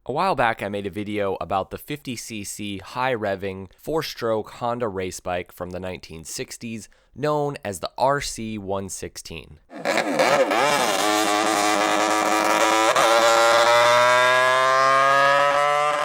A while back, I made a video about the 50cc high-revving 4-stroke Honda race bike from the 1960s known as the RC116.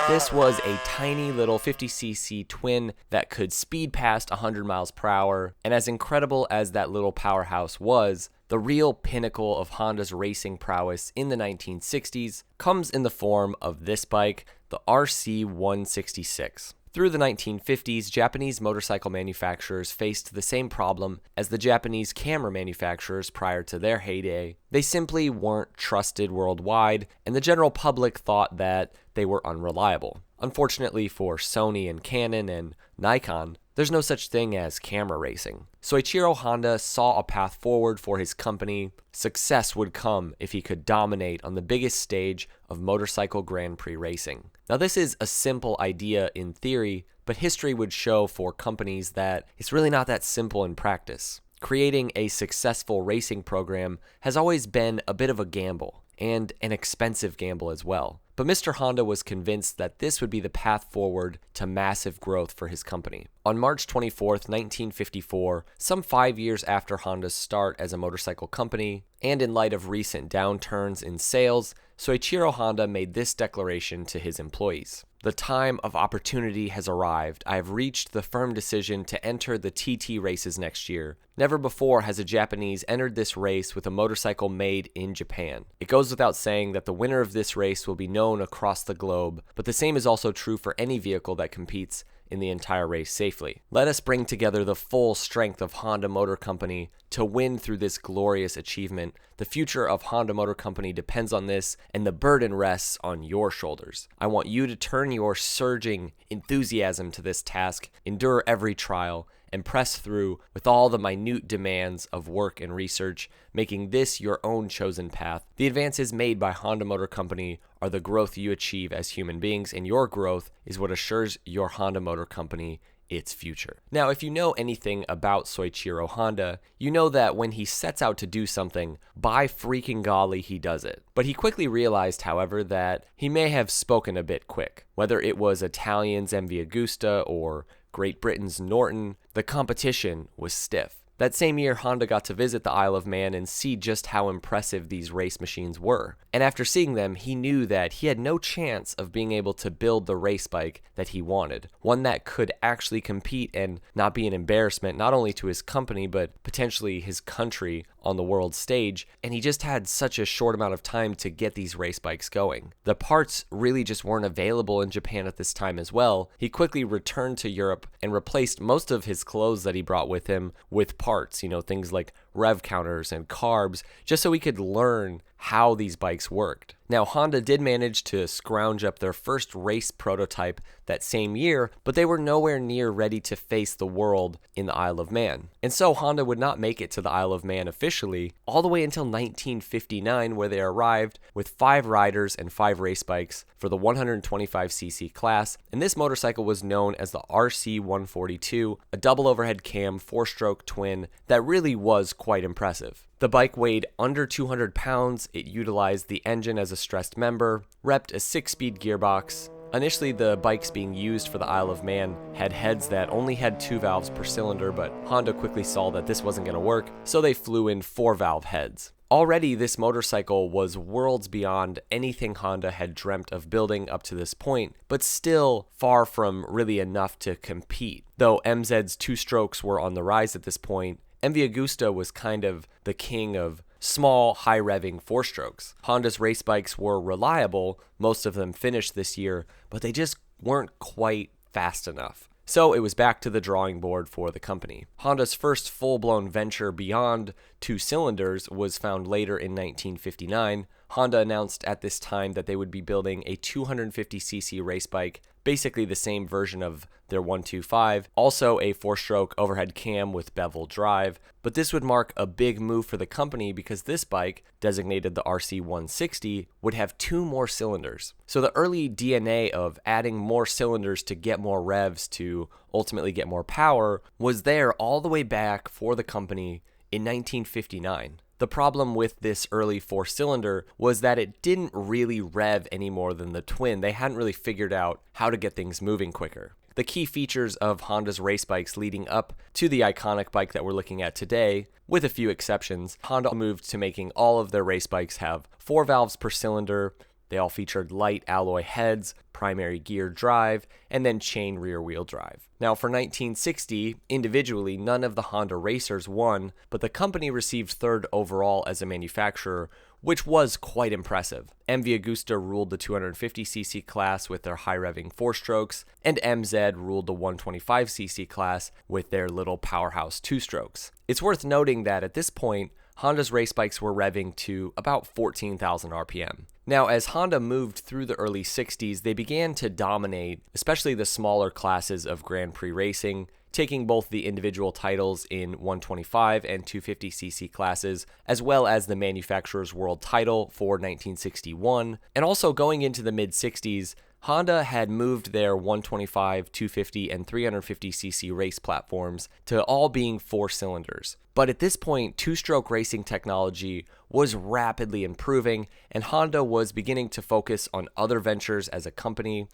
This was a tiny little 50cc twin that could speed past 100 miles per hour, and as incredible as that little powerhouse was, the real pinnacle of Honda's racing prowess in the 1960s comes in the form of this bike, the RC166. Through the 1950s, Japanese motorcycle manufacturers faced the same problem as the Japanese camera manufacturers prior to their heyday. They simply weren't trusted worldwide, and the general public thought that they were unreliable. Unfortunately for Sony and Canon and Nikon, there's no such thing as camera racing. Soichiro Honda saw a path forward for his company. Success would come if he could dominate on the biggest stage of motorcycle Grand Prix racing. Now, this is a simple idea in theory, but history would show for companies that it's really not that simple in practice. Creating a successful racing program has always been a bit of a gamble, and an expensive gamble as well. But Mr. Honda was convinced that this would be the path forward to massive growth for his company. On March 24th, 1954, some 5 years after Honda's start as a motorcycle company, and in light of recent downturns in sales, Soichiro Honda made this declaration to his employees. "The time of opportunity has arrived. I have reached the firm decision to enter the TT races next year. Never before has a Japanese entered this race with a motorcycle made in Japan. It goes without saying that the winner of this race will be known across the globe, but the same is also true for any vehicle that competes in the entire race safely. Let us bring together the full strength of Honda Motor Company to win through this glorious achievement. The future of Honda Motor Company depends on this, and the burden rests on your shoulders. I want you to turn your surging enthusiasm to this task, endure every trial, and press through with all the minute demands of work and research, making this your own chosen path. The advances made by Honda Motor Company are the growth you achieve as human beings, and your growth is what assures your Honda Motor Company its future." Now, if you know anything about Soichiro Honda, you know that when he sets out to do something, by freaking golly, he does it. But he quickly realized, however, that he may have spoken a bit quick. Whether it was Italian's MV Agusta or Great Britain's Norton, the competition was stiff. That same year, Honda got to visit the Isle of Man and see just how impressive these race machines were. And after seeing them, he knew that he had no chance of being able to build the race bike that he wanted, one that could actually compete and not be an embarrassment not only to his company, but potentially his country on the world stage, and he just had such a short amount of time to get these race bikes going. The parts really just weren't available in Japan at this time as well. He quickly returned to Europe and replaced most of his clothes that he brought with him with parts, things like rev counters and carbs, just so he could learn how these bikes worked. Now, Honda did manage to scrounge up their first race prototype that same year, but they were nowhere near ready to face the world in the Isle of Man. And so Honda would not make it to the Isle of Man officially all the way until 1959, where they arrived with 5 riders and 5 race bikes for the 125cc class, and this motorcycle was known as the RC142, a double overhead cam 4-stroke twin that really was quite impressive. The bike weighed under 200 pounds, it utilized the engine as a stressed member, repped a 6-speed gearbox. Initially, the bikes being used for the Isle of Man had heads that only had 2 valves per cylinder, but Honda quickly saw that this wasn't going to work, so they flew in 4-valve heads. Already, this motorcycle was worlds beyond anything Honda had dreamt of building up to this point, but still far from really enough to compete. Though MZ's 2 strokes were on the rise at this point, MV Agusta was kind of the king of small, high-revving 4-strokes. Honda's race bikes were reliable, most of them finished this year, but they just weren't quite fast enough. So it was back to the drawing board for the company. Honda's first full-blown venture beyond 2 cylinders was found later in 1959. Honda announced at this time that they would be building a 250cc race bike, basically the same version of their 125, also a 4-stroke overhead cam with bevel drive, but this would mark a big move for the company because this bike, designated the RC160, would have 2 more cylinders. So the early DNA of adding more cylinders to get more revs to ultimately get more power was there all the way back for the company in 1959. The problem with this early four-cylinder was that it didn't really rev any more than the twin. They hadn't really figured out how to get things moving quicker. The key features of Honda's race bikes leading up to the iconic bike that we're looking at today, with a few exceptions, Honda moved to making all of their race bikes have 4 valves per cylinder. They all featured light alloy heads, primary gear drive, and then chain rear wheel drive. Now for 1960, individually, none of the Honda racers won, but the company received third overall as a manufacturer, which was quite impressive. MV Agusta ruled the 250cc class with their high revving 4-strokes, and MZ ruled the 125cc class with their little powerhouse 2-strokes. It's worth noting that at this point, Honda's race bikes were revving to about 14,000 RPM. Now, as Honda moved through the early 60s, they began to dominate, especially the smaller classes of Grand Prix racing, taking both the individual titles in 125 and 250cc classes, as well as the manufacturer's world title for 1961. And also going into the mid-60s, Honda had moved their 125, 250, and 350cc race platforms to all being 4 cylinders. But at this point, 2-stroke racing technology was rapidly improving, and Honda was beginning to focus on other ventures as a company,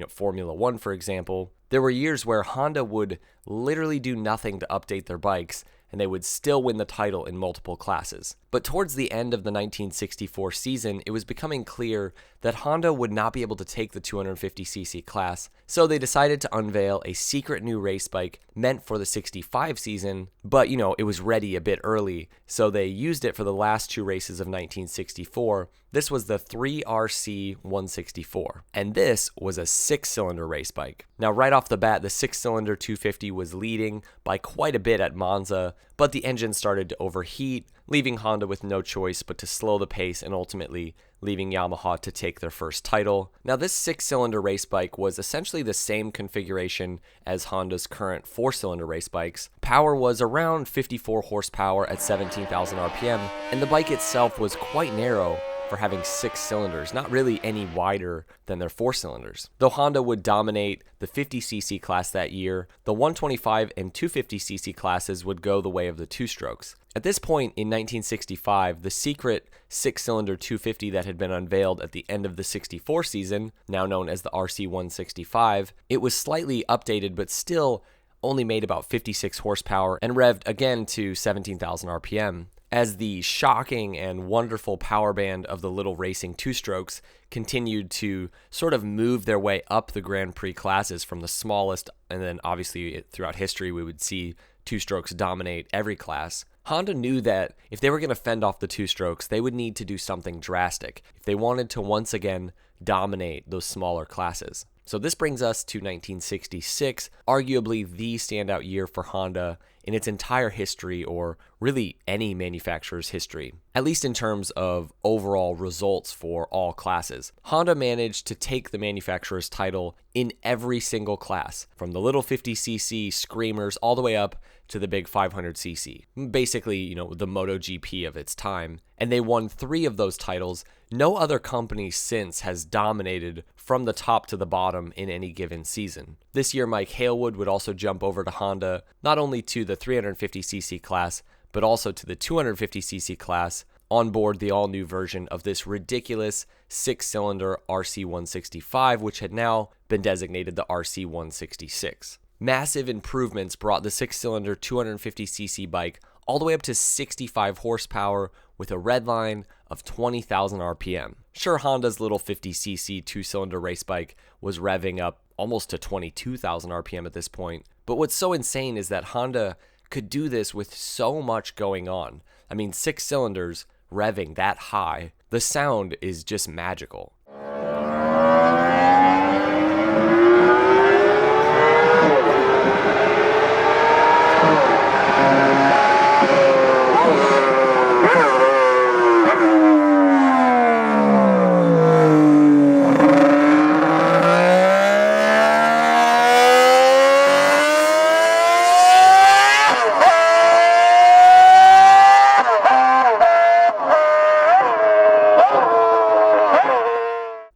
Formula One, for example. There were years where Honda would literally do nothing to update their bikes, and they would still win the title in multiple classes. But towards the end of the 1964 season, it was becoming clear that Honda would not be able to take the 250cc class, so they decided to unveil a secret new race bike meant for the 65 season, but it was ready a bit early, so they used it for the last 2 races of 1964. This was the 3RC 164, and this was a 6-cylinder race bike. Now right off the bat, the 6-cylinder 250 was leading by quite a bit at Monza, but the engine started to overheat, leaving Honda with no choice but to slow the pace and ultimately leaving Yamaha to take their first title. Now this 6-cylinder race bike was essentially the same configuration as Honda's current 4-cylinder race bikes. Power was around 54 horsepower at 17,000 RPM, and the bike itself was quite narrow for having 6 cylinders, not really any wider than their 4 cylinders. Though Honda would dominate the 50cc class that year, the 125 and 250cc classes would go the way of the 2-strokes. At this point in 1965, the secret 6-cylinder 250 that had been unveiled at the end of the 64 season, now known as the RC 165, it was slightly updated but still only made about 56 horsepower and revved again to 17,000 RPM. As the shocking and wonderful power band of the little racing 2-strokes continued to sort of move their way up the Grand Prix classes from the smallest, and then obviously throughout history we would see 2-strokes dominate every class, Honda knew that if they were going to fend off the 2-strokes, they would need to do something drastic if they wanted to once again dominate those smaller classes. So this brings us to 1966, arguably the standout year for Honda in its entire history, or really any manufacturer's history, at least in terms of overall results for all classes. Honda managed to take the manufacturer's title in every single class, from the little 50cc screamers all the way up to the big 500cc, basically, the MotoGP of its time. And they won 3 of those titles. No other company since has dominated from the top to the bottom in any given season. This year, Mike Halewood would also jump over to Honda, not only to the 350cc class, but also to the 250cc class, on board the all-new version of this ridiculous 6-cylinder RC 165, which had now been designated the RC 166. Massive improvements brought the 6-cylinder 250cc bike all the way up to 65 horsepower with a red line of 20,000 RPM. Sure, Honda's little 50cc 2-cylinder race bike was revving up almost to 22,000 RPM at this point, but what's so insane is that Honda could do this with so much going on. 6 cylinders revving that high, the sound is just magical.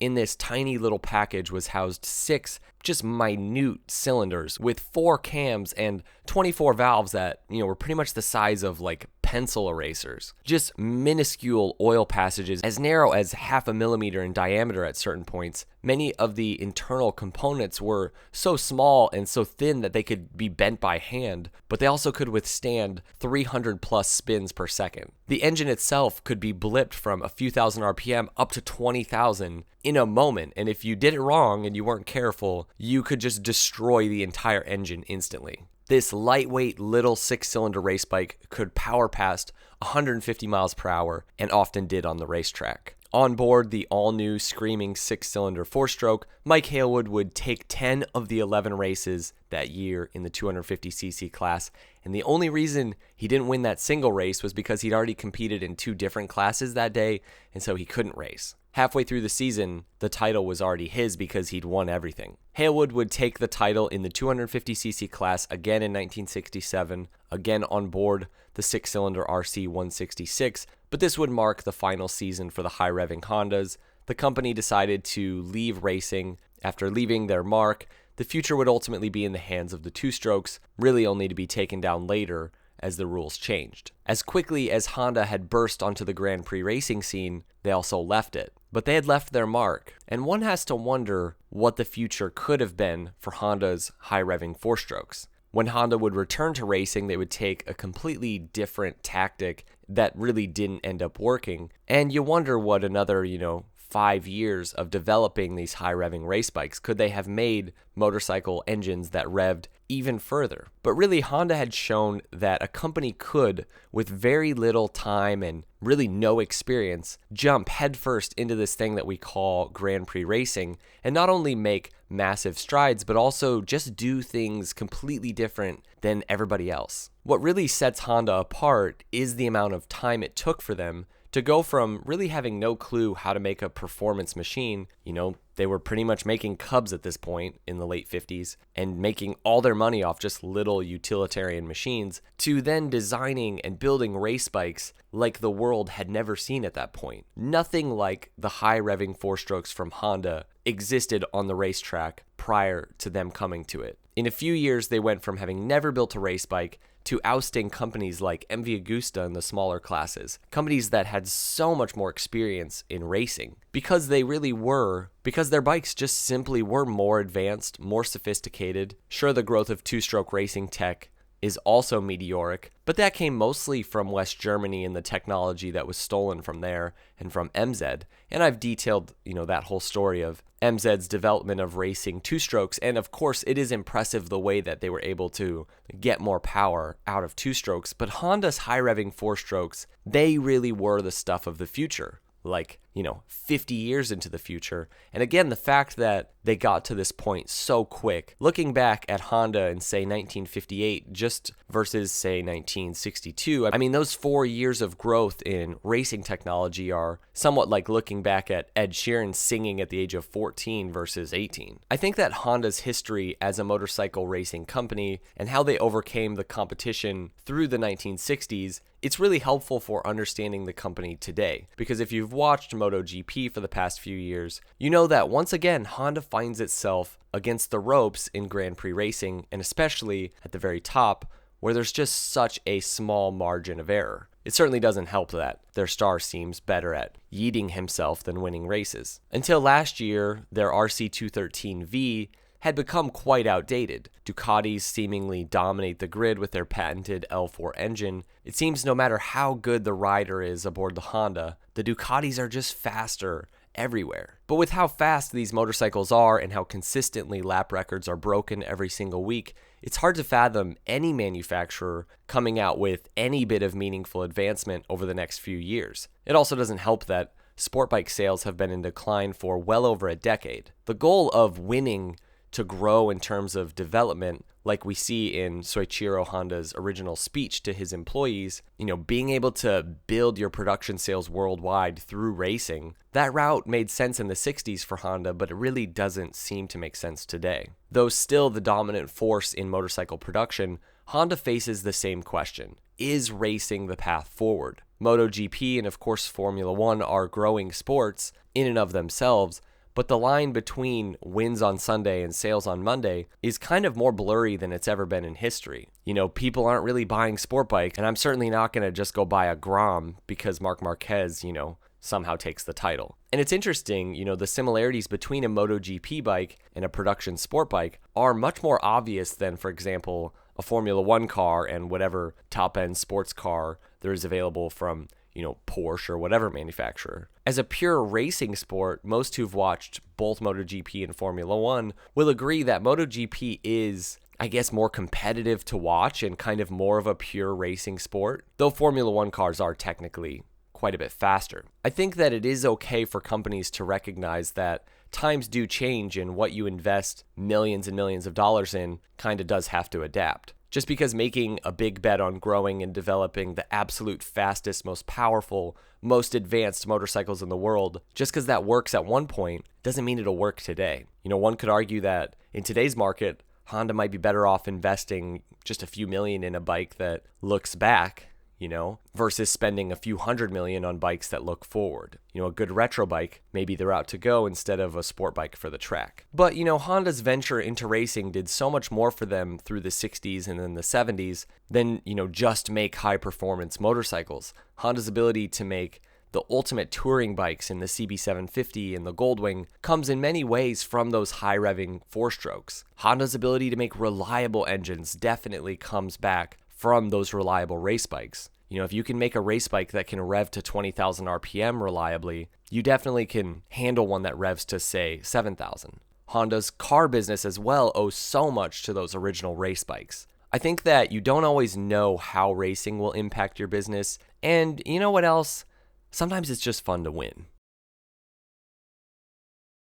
In this tiny little package was housed 6 just minute cylinders with 4 cams and 24 valves that, were pretty much the size of like pencil erasers, just minuscule oil passages as narrow as half a millimeter in diameter at certain points. Many of the internal components were so small and so thin that they could be bent by hand, but they also could withstand 300 plus spins per second. The engine itself could be blipped from a few thousand RPM up to 20,000 in a moment, and if you did it wrong and you weren't careful, you could just destroy the entire engine instantly. This lightweight little 6-cylinder race bike could power past 150 miles per hour and often did on the racetrack. On board the all-new screaming 6-cylinder 4-stroke, Mike Halewood would take 10 of the 11 races that year in the 250cc class, and the only reason he didn't win that single race was because he'd already competed in 2 different classes that day, and so he couldn't race. Halfway through the season, the title was already his because he'd won everything. Halewood would take the title in the 250cc class again in 1967, again on board the 6-cylinder RC 166, but this would mark the final season for the high-revving Hondas. The company decided to leave racing. After leaving their mark, the future would ultimately be in the hands of the 2-strokes, really only to be taken down later as the rules changed. As quickly as Honda had burst onto the Grand Prix racing scene, they also left it. But they had left their mark, and one has to wonder what the future could have been for Honda's high-revving 4-strokes. When Honda would return to racing, they would take a completely different tactic that really didn't end up working, and you wonder what another, 5 years of developing these high-revving race bikes, could they have made motorcycle engines that revved even further? But really, Honda had shown that a company could, with very little time and really no experience, jump headfirst into this thing that we call Grand Prix racing, and not only make massive strides, but also just do things completely different than everybody else. What really sets Honda apart is the amount of time it took for them to go from really having no clue how to make a performance machine. They were pretty much making Cubs at this point in the late 50s and making all their money off just little utilitarian machines, to then designing and building race bikes like the world had never seen at that point. Nothing like the high-revving 4-strokes from Honda existed on the racetrack prior to them coming to it. In a few years, they went from having never built a race bike to ousting companies like MV Agusta in the smaller classes, companies that had so much more experience in racing, because their bikes just simply were more advanced, more sophisticated. Sure, the growth of 2-stroke racing tech is also meteoric, but that came mostly from West Germany and the technology that was stolen from there and from MZ. And I've detailed, that whole story of MZ's development of racing 2-strokes, and of course it is impressive the way that they were able to get more power out of 2-strokes, but Honda's high-revving 4-strokes, they really were the stuff of the future. 50 years into the future. And again, the fact that they got to this point so quick, looking back at Honda in, say, 1958 just versus, say, 1962, those 4 years of growth in racing technology are somewhat like looking back at Ed Sheeran singing at the age of 14 versus 18. I think that Honda's history as a motorcycle racing company and how they overcame the competition through the 1960s, it's really helpful for understanding the company today, because if you've watched MotoGP for the past few years, you know that once again Honda finds itself against the ropes in Grand Prix racing, and especially at the very top, where there's just such a small margin of error. It certainly doesn't help that their star seems better at yeeting himself than winning races. Until last year, their RC213V had become quite outdated. Ducatis seemingly dominate the grid with their patented L4 engine. It seems no matter how good the rider is aboard the Honda, the Ducatis are just faster everywhere. But with how fast these motorcycles are and how consistently lap records are broken every single week, it's hard to fathom any manufacturer coming out with any bit of meaningful advancement over the next few years. It also doesn't help that sport bike sales have been in decline for well over a decade. The goal of winning to grow in terms of development, like we see in Soichiro Honda's original speech to his employees, being able to build your production sales worldwide through racing, that route made sense in the 60s for Honda, but it really doesn't seem to make sense today. Though still the dominant force in motorcycle production, Honda faces the same question. Is racing the path forward? MotoGP and of course Formula One are growing sports in and of themselves, but the line between wins on Sunday and sales on Monday is kind of more blurry than it's ever been in history. People aren't really buying sport bike, and I'm certainly not going to just go buy a Grom because Marc Marquez, somehow takes the title. And it's interesting, the similarities between a MotoGP bike and a production sport bike are much more obvious than, for example, a Formula One car and whatever top-end sports car there is available from, Porsche or whatever manufacturer. As a pure racing sport, most who've watched both MotoGP and Formula One will agree that MotoGP is, I guess, more competitive to watch and kind of more of a pure racing sport, though Formula One cars are technically quite a bit faster. I think that it is okay for companies to recognize that times do change and what you invest millions and millions of dollars in kind of does have to adapt. Just because making a big bet on growing and developing the absolute fastest, most powerful, most advanced motorcycles in the world, just because that works at one point, doesn't mean it'll work today. One could argue that in today's market, Honda might be better off investing just a few million in a bike that looks back, versus spending a few $100 million on bikes that look forward. A good retro bike, maybe they're out to go instead of a sport bike for the track. But, Honda's venture into racing did so much more for them through the 60s and then the 70s than, just make high performance motorcycles. Honda's ability to make the ultimate touring bikes in the CB750 and the Goldwing comes in many ways from those high revving four strokes. Honda's ability to make reliable engines definitely comes back from those reliable race bikes. If you can make a race bike that can rev to 20,000 RPM reliably, you definitely can handle one that revs to, say, 7,000. Honda's car business as well owes so much to those original race bikes. I think that you don't always know how racing will impact your business, and you know what else? Sometimes it's just fun to win.